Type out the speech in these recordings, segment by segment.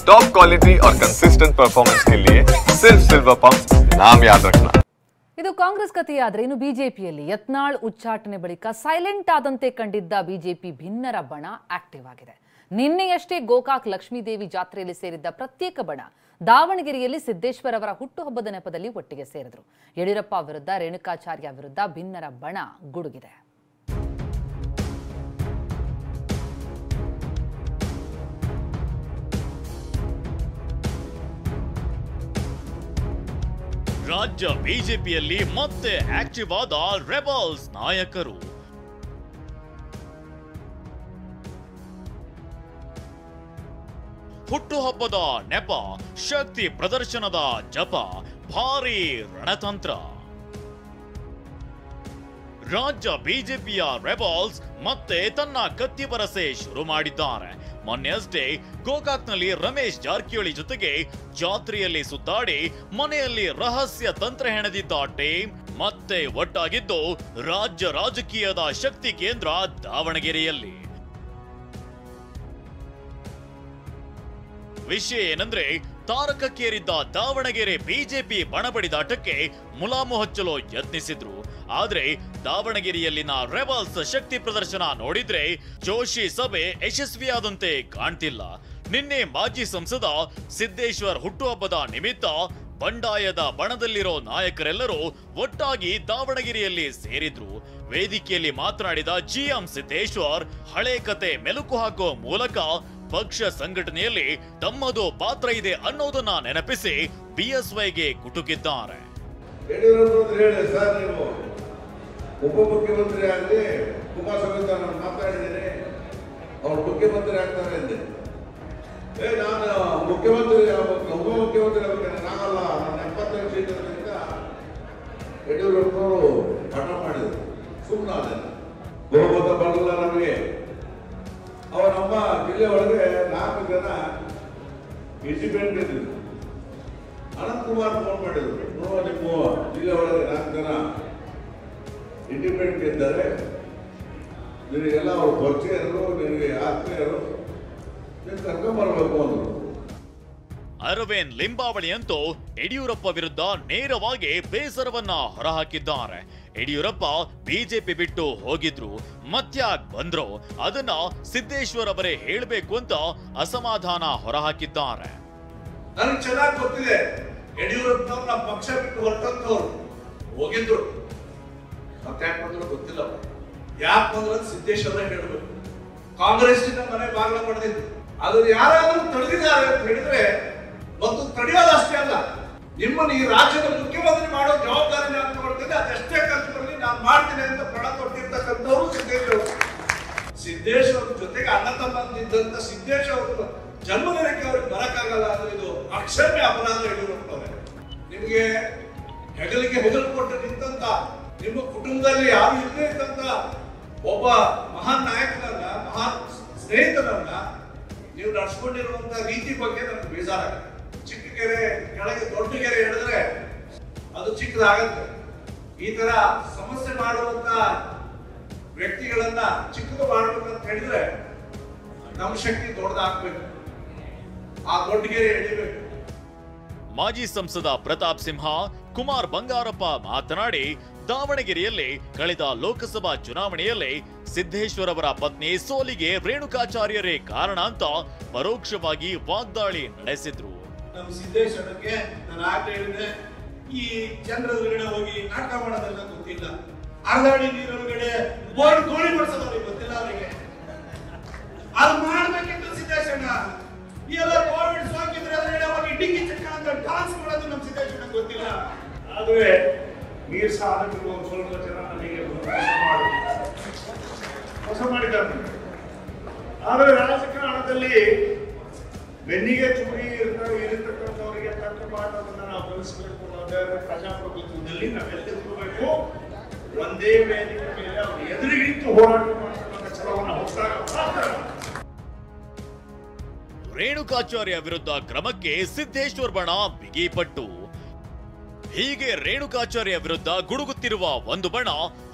Top quality और consistent performance के लिए सिर्फ सिल्वर पंप नाम याद रखना। ಇದು ಕಾಂಗ್ರೆಸ್ ಕಥೆಯಾದ್ರೆ ಇನ್ನು ಬಿಜೆಪಿಯಲ್ಲಿ ಯತ್ನಾಳ್ ಉಚ್ಚಾಟನೆ ಬಳಿಕ ಸೈಲೆಂಟ್ ಆದಂತೆ ಕಂಡಿದ್ದ ಬಿಜೆಪಿ ಭಿನ್ನರ ಬಣ ಆಕ್ಟಿವ್ ಆಗಿದೆ. ನಿನ್ನೆಯಷ್ಟೇ ಗೋಕಾಕ್ ಲಕ್ಷ್ಮೀದೇವಿ ಜಾತ್ರೆಯಲ್ಲಿ ಸೇರಿದ್ದ ಪ್ರತ್ಯೇಕ ಬಣ ದಾವಣಗೆರೆಯಲ್ಲಿ ಸಿದ್ದೇಶ್ವರ್ ಅವರ ಹುಟ್ಟುಹಬ್ಬದ ನೆಪದಲ್ಲಿ ಒಟ್ಟಿಗೆ ಸೇರಿದ್ರು. ಯಡಿಯೂರಪ್ಪ ವಿರುದ್ಧ ರೇಣುಕಾಚಾರ್ಯ ವಿರುದ್ಧ ಭಿನ್ನರ ಬಣ ಗುಡುಗಿದೆ. ರಾಜ್ಯ ಬಿಜೆಪಿಯಲ್ಲಿ ಮತ್ತೆ ಆಕ್ಟಿವ್ ಆದ ರೆಬಲ್ಸ್ ನಾಯಕರು. ಹುಟ್ಟುಹಬ್ಬದ ನೆಪ, ಶಕ್ತಿ ಪ್ರದರ್ಶನದ ಜಪ, ಭಾರೀ ರಣತಂತ್ರ. ರಾಜ್ಯ ಬಿಜೆಪಿಯ ರೆಬಲ್ಸ್ ಮತ್ತೆ ತನ್ನ ಕತ್ತಿ ಬರಸೆ ಶುರು ಮಾಡಿದ್ದಾರೆ. ಮೊನ್ನೆಯಷ್ಟೇ ಗೋಕಾಕ್ನಲ್ಲಿ ರಮೇಶ್ ಜಾರಕಿಹೊಳಿ ಜೊತೆಗೆ ಜಾತ್ರೆಯಲ್ಲಿ ಸುತ್ತಾಡಿ ಮನೆಯಲ್ಲಿ ರಹಸ್ಯ ತಂತ್ರ ಹೆಣೆದಿದ್ದ ಟೀಮ್ ಮತ್ತೆ ಒಟ್ಟಾಗಿದ್ದು ರಾಜ್ಯ ರಾಜಕೀಯದ ಶಕ್ತಿ ಕೇಂದ್ರ ದಾವಣಗೆರೆಯಲ್ಲಿ. ವಿಷಯ ಏನಂದ್ರೆ, ತಾರಕಕ್ಕೇರಿದ್ದ ದಾವಣಗೆರೆ ಬಿಜೆಪಿ ಬಣಬಡಿದಾಟಕ್ಕೆ ಮುಲಾಮು ಹಚ್ಚಲು ಯತ್ನಿಸಿದ್ರು. ಆದ್ರೆ ದಾವಣಗೆರೆಯಲ್ಲಿನ ರೆಬಲ್ಸ್ ಶಕ್ತಿ ಪ್ರದರ್ಶನ ನೋಡಿದ್ರೆ ಜೋಶಿ ಸಭೆ ಯಶಸ್ವಿಯಾದಂತೆ ಕಾಣ್ತಿಲ್ಲ. ನಿನ್ನೆ ಮಾಜಿ ಸಂಸದ ಸಿದ್ದೇಶ್ವರ್ ಹುಟ್ಟುಹಬ್ಬದ ನಿಮಿತ್ತ ಬಂಡಾಯದ ಬಣದಲ್ಲಿರೋ ನಾಯಕರೆಲ್ಲರೂ ಒಟ್ಟಾಗಿ ದಾವಣಗೆರೆಯಲ್ಲಿ ಸೇರಿದ್ರು. ವೇದಿಕೆಯಲ್ಲಿ ಮಾತನಾಡಿದ ಜಿಎಂ ಸಿದ್ದೇಶ್ವರ್ ಹಳೆ ಕತೆ ಮೆಲುಕು ಹಾಕುವ ಮೂಲಕ ಪಕ್ಷ ಸಂಘಟನೆಯಲ್ಲಿ ತಮ್ಮದು ಪಾತ್ರ ಇದೆ ಅನ್ನೋದನ್ನ ನೆನಪಿಸಿ ಬಿಎಸ್ವೈಗೆ ಕುಟುಕಿದ್ದಾರೆ. ಉಪಮುಖ್ಯಮಂತ್ರಿ ಆಗಲಿ ಕುಮಾರಸ್ವಾಮಿ ನಾನು ಮಾತಾಡಿದ್ದೇನೆ, ಅವ್ರು ಮುಖ್ಯಮಂತ್ರಿ ಆಗ್ತಾರೆ ಅಂದೆ. ನಾನು ಮುಖ್ಯಮಂತ್ರಿ ಉಪಮುಖ್ಯಮಂತ್ರಿ ಆಗಬೇಕಂದ್ರೆ ನಾನಲ್ಲ, ನಾನು 75 ಸೀಟರಿಂದ ಯಡಿಯೂರಪ್ಪನವರು ಹಠ ಮಾಡಿದ್ರು. ಸುಮ್ಮನಾದ ಬಹುಮತ ಬರಲಿಲ್ಲ ನಮಗೆ. ಅವ್ರು ನಮ್ಮ ಜಿಲ್ಲೆ ಒಳಗೆ 4 ಜನ ಇಂಡಿಪೆಂಡೆಂಟ್ ಇದ್ರು. ಅನಂತಕುಮಾರ್ ಫೋನ್ ಮಾಡಿದ್ರು, ನಿಮ್ಮ ಜಿಲ್ಲೆ ಒಳಗೆ 4 ಜನ ಇಂಡಿಪೆಂಡೆಂಟ್ ಇದ್ದಾರೆ, ನಿನಗೆಲ್ಲ ಅವ್ರು ಪರಿಚಯರು, ನಿನಗೆ ಆತ್ಮೀಯರು, ನೀನು ಕರ್ಕೊಂಡ್ಬರ್ಬೇಕು ಅಂದ್ರು. ಅರವಿಂದ್ ಲಿಂಬಾವಳಿ ಅಂತೂ ಯಡಿಯೂರಪ್ಪ ವಿರುದ್ಧ ನೇರವಾಗಿ ಬೇಸರವನ್ನ ಹೊರಹಾಕಿದ್ದಾರೆ. ಯಡಿಯೂರಪ್ಪ ಬಿಜೆಪಿ ಬಿಟ್ಟು ಹೋಗಿದ್ರು, ಮತ್ಯಾಕ್ ಬಂದ್ರು ಅದನ್ನ ಸಿದ್ದೇಶ್ವರ್ ಅವರೇ ಹೇಳಬೇಕು ಅಂತ ಅಸಮಾಧಾನ ಹೊರಹಾಕಿದ್ದಾರೆ. ನನಗೆ ಚೆನ್ನಾಗಿ ಗೊತ್ತಿದೆ, ಯಡಿಯೂರಪ್ಪನವ್ರು ನಮ್ಮ ಪಕ್ಷ ಬಿಟ್ಟು ಹೊರಟಂತವ್ರು ಹೋಗಿದ್ರು. ಮತ್ತೆ ಯಾಕೆ ಬಂದ್ರು ಗೊತ್ತಿಲ್ಲ. ಯಾಕೆ ಬಂದ್ರು ಅಂತ ಸಿದ್ದೇಶ್ವರ ಹೇಳಬೇಕು. ಕಾಂಗ್ರೆಸ್ ಮನೆ ಬಾಗಿಲ ಪಡೆದಿದ್ದು ಅದು ಯಾರಾದ್ರೂ ತಡೆದಿದ್ದಾರೆ ಅಂತ ಹೇಳಿದ್ರೆ, ಮತ್ತು ತಡೆಯೋದಷ್ಟೇ ಅಲ್ಲ, ನಿಮ್ಮನ್ನು ಈ ರಾಜ್ಯದ ಮುಖ್ಯಮಂತ್ರಿ ಮಾಡೋ ಜವಾಬ್ದಾರಿ ನಾನು ತಗೊಳ್ತೇನೆ, ಅದೆಷ್ಟೇ ಖರ್ಚು ಬರಲಿ ನಾನು ಮಾಡ್ತೀನಿ ಅಂತ ಪಣ ತೊಟ್ಟಿರ್ತಕ್ಕಂಥವ್ರು ಸಿದ್ದೇಶ್ವರ. ಸಿದ್ದೇಶ್ವರ ಜೊತೆಗೆ ಅಣ್ಣ ತಮ್ಮಂದಿದ್ದಂತ ಸಿದ್ದೇಶ್ವರ ಜನ್ಮದಿನಕ್ಕೆ ಅವ್ರಿಗೆ ಬರಕ್ಕಾಗಲ್ಲ ಅಂದ್ರೆ ಇದು ಅಕ್ಷಮ್ಯ ಅಪರಾಧ. ಯಡಿಯೂರಪ್ಪನವರೇ, ನಿಮಗೆ ಹೆಗಲಿಗೆ ಹೆಗಲು ಕೊಟ್ಟು ನಿಂತಂತ, ನಿಮ್ಮ ಕುಟುಂಬದಲ್ಲಿ ಯಾರು ಇಲ್ಲದೆ ಇದ್ದಂತ ಒಬ್ಬ ಮಹಾನ್ ನಾಯಕನನ್ನ, ಮಹಾನ್ ಸ್ನೇಹಿತನನ್ನ ನೀವು ನಡ್ಸ್ಕೊಂಡಿರುವಂತ ರೀತಿ ಬಗ್ಗೆ ನನಗೆ ಬೇಜಾರಾಗುತ್ತೆ. ಚಿಕ್ಕ ಕೆರೆ ಕೆಳಗೆ ದೊಡ್ಡ ಕೆರೆ ಹೇಳಿದ್ರೆ ಅದು ಚಿಕ್ಕದಾಗತ್ತೆ. ಈ ತರ ಸಮಸ್ಯೆ ಮಾಡುವಂತ ವ್ಯಕ್ತಿಗಳನ್ನ ಚಿಕ್ಕದು ಮಾಡ್ಬೇಕಂತ ಹೇಳಿದ್ರೆ ನಮ್ಮ ಶಕ್ತಿ ದೊಡ್ಡದಾಗಬೇಕು, ಆ ದೊಡ್ಡ ಕೆರೆ ಎಳಿಬೇಕು. ಮಾಜಿ ಸಂಸದ ಪ್ರತಾಪ್ ಸಿಂಹ, ಕುಮಾರ್ ಬಂಗಾರಪ್ಪ ಮಾತನಾಡಿ, ದಾವಣಗೆರೆಯಲ್ಲಿ ಕಳೆದ ಲೋಕಸಭಾ ಚುನಾವಣೆಯಲ್ಲಿ ಸಿದ್ದೇಶ್ವರ್ ಅವರ ಪತ್ನಿ ಸೋಲಿಗೆ ರೇಣುಕಾಚಾರ್ಯರೇ ಕಾರಣ ಅಂತ ಪರೋಕ್ಷವಾಗಿ ವಾಗ್ದಾಳಿ ನಡೆಸಿದ್ರು. ನಮ್ಮ ಸಿದ್ದೇಶ್ವರಕ್ಕೆ ನಾನು ಆಗ್ಲೇ ಹೇಳಿದೆ, ಈ ಚಂದ್ರದೊಳಗಡೆ ಹೋಗಿ ನಾಟಕ ಮಾಡೋದೆಲ್ಲ ಗೊತ್ತಿಲ್ಲ, ಅರ್ಧಾಡಿ ನೀರೊಳಗಡೆ ಬೋರ್ಡ್ ಗೋಳಿ ಬಡಿಸೋದು ಗೊತ್ತಿಲ್ಲ ಅವರಿಗೆ. ಅದು ಮಾಡ್ಬೇಕಿತ್ತು ಸಿದ್ದೇಶ್ವರ. ಎಲ್ಲ ಕೋವಿಡ್ ಸೋಂಕಿದ್ರೆ ಅದರೊಳಗಡೆ ಹೋಗಿ ಡಿಂಗಿ ಚಕ್ಕ ಅಂತ ಡಾನ್ಸ್ ಮಾಡೋದು ನಮ್ಮ ಸಿದ್ದೇಶ್ವರ ಗೊತ್ತಿಲ್ಲ. ಆದ್ರೆ ನೀರ್ ಸಾಧಕರು ಸ್ವಲ್ಪ ಜನ ನನಗೆ ಮೋಸ ಮಾಡಿದ್ದಾರೆ. ಆದರೆ ರಾಜಕಾರಣದಲ್ಲಿ ಬೆನ್ನಿಗೆ ಚೂರಿ ಇರತಕ್ಕಂಥವರಿಗೆ ತಕ್ಕ ಪಾಠವನ್ನು ನಾವು ಕಲಿಸಬೇಕು ಅನ್ನೋದಾದ್ರೆ ಪ್ರಜಾಪ್ರಭುತ್ವದಲ್ಲಿ ನಾವೆಲ್ಲ ತಿಳ್ಕೋಬೇಕು. ಒಂದೇ ವೇದಿಕೆ ಮೇಲೆ ಅವರು ಎದುರಿಗಿಟ್ಟು ಹೋರಾಟ ಮಾಡ್ತಕ್ಕಂಥ ಛಲವನ್ನು ಹೊತ್ತಾಗ ರೇಣುಕಾಚಾರ್ಯ ವಿರುದ್ಧ ಕ್ರಮಕ್ಕೆ ಸಿದ್ದೇಶ್ವರ್ ಬಣ ಬಿಗಿಪಟ್ಟು. ಹೀಗೆ ರೇಣುಕಾಚಾರ್ಯ ವಿರುದ್ಧ ಗುಡುಗುತ್ತಿರುವ ಒಂದು ಬಣ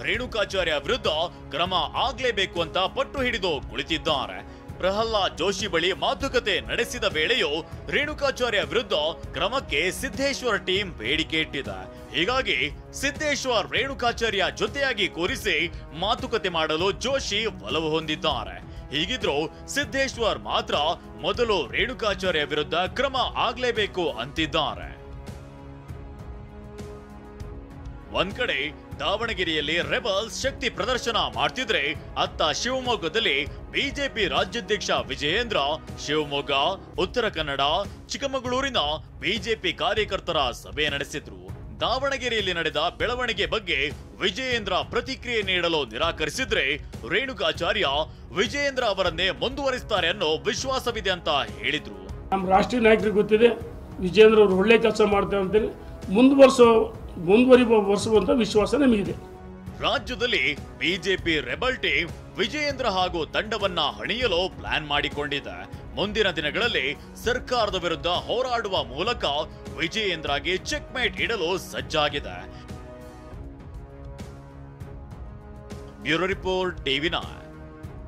ರೇಣುಕಾಚಾರ್ಯ ವಿರುದ್ಧ ಕ್ರಮ ಆಗ್ಲೇಬೇಕು ಅಂತ ಪಟ್ಟು ಹಿಡಿದು ಕುಳಿತಿದ್ದಾರೆ. ಪ್ರಹ್ಲಾದ್ ಜೋಶಿ ಬಳಿ ಮಾತುಕತೆ ನಡೆಸಿದ ವೇಳೆಯೂ ರೇಣುಕಾಚಾರ್ಯ ವಿರುದ್ಧ ಕ್ರಮಕ್ಕೆ ಸಿದ್ದೇಶ್ವರ್ ಟೀಮ್ ಬೇಡಿಕೆ ಇಟ್ಟಿದೆ. ಹೀಗಾಗಿ ಸಿದ್ದೇಶ್ವರ್ ರೇಣುಕಾಚಾರ್ಯ ಜೊತೆಯಾಗಿ ಕೂರಿಸಿ ಮಾತುಕತೆ ಮಾಡಲು ಜೋಶಿ ಒಲವು ಹೊಂದಿದ್ದಾರೆ. ಹೀಗಿದ್ರೂ ಸಿದ್ದೇಶ್ವರ್ ಮಾತ್ರ ಮೊದಲು ರೇಣುಕಾಚಾರ್ಯ ವಿರುದ್ಧ ಕ್ರಮ ಆಗ್ಲೇಬೇಕು ಅಂತಿದ್ದಾರೆ. ಒಂದ್ ಕಡೆ ದಾವಣಗೆರೆಯಲ್ಲಿ ರೆಬಲ್ಸ್ ಶಕ್ತಿ ಪ್ರದರ್ಶನ ಮಾಡ್ತಿದ್ರೆ, ಅತ್ತ ಶಿವಮೊಗ್ಗದಲ್ಲಿ ಬಿಜೆಪಿ ರಾಜ್ಯಾಧ್ಯಕ್ಷ ವಿಜಯೇಂದ್ರ ಶಿವಮೊಗ್ಗ, ಉತ್ತರ ಕನ್ನಡ, ಚಿಕ್ಕಮಗಳೂರಿನ ಬಿಜೆಪಿ ಕಾರ್ಯಕರ್ತರ ಸಭೆ ನಡೆಸಿದ್ರು. ದಾವಣಗೆರೆಯಲ್ಲಿ ನಡೆದ ಬೆಳವಣಿಗೆ ಬಗ್ಗೆ ವಿಜಯೇಂದ್ರ ಪ್ರತಿಕ್ರಿಯೆ ನೀಡಲು ನಿರಾಕರಿಸಿದ್ರೆ, ರೇಣುಕಾಚಾರ್ಯ ವಿಜಯೇಂದ್ರ ಅವರನ್ನೇ ಮುಂದುವರಿಸ್ತಾರೆ ಅನ್ನೋ ವಿಶ್ವಾಸವಿದೆ ಅಂತ ಹೇಳಿದ್ರು. ನಮ್ಮ ರಾಷ್ಟ್ರೀಯ ನಾಯಕರಿಗೆ ಗೊತ್ತಿದೆ ವಿಜಯೇಂದ್ರ ಅವರು ಒಳ್ಳೆ ಕೆಲಸ ಮಾಡ್ತಾರೆ ಅಂತೇಳಿ ಮುಂದುವರಿಸುವಂತ ವಿಶ್ವಾಸ ನಮಗಿದೆ. ರಾಜ್ಯದಲ್ಲಿ ಬಿಜೆಪಿ ರೆಬಲ್ ಟೀಮ್ ವಿಜಯೇಂದ್ರ ಹಾಗೂ ತಂಡವನ್ನ ಹಣಿಯಲು ಪ್ಲಾನ್ ಮಾಡಿಕೊಂಡಿದೆ. ಮುಂದಿನ ದಿನಗಳಲ್ಲಿ ಸರ್ಕಾರದ ವಿರುದ್ಧ ಹೋರಾಡುವ ಮೂಲಕ ವಿಜಯೇಂದ್ರಗೆ ಚೆಕ್ಮೇಟ್ ಇಡಲು ಸಜ್ಜಾಗಿದೆ. Bureau report ಟಿವಿ9.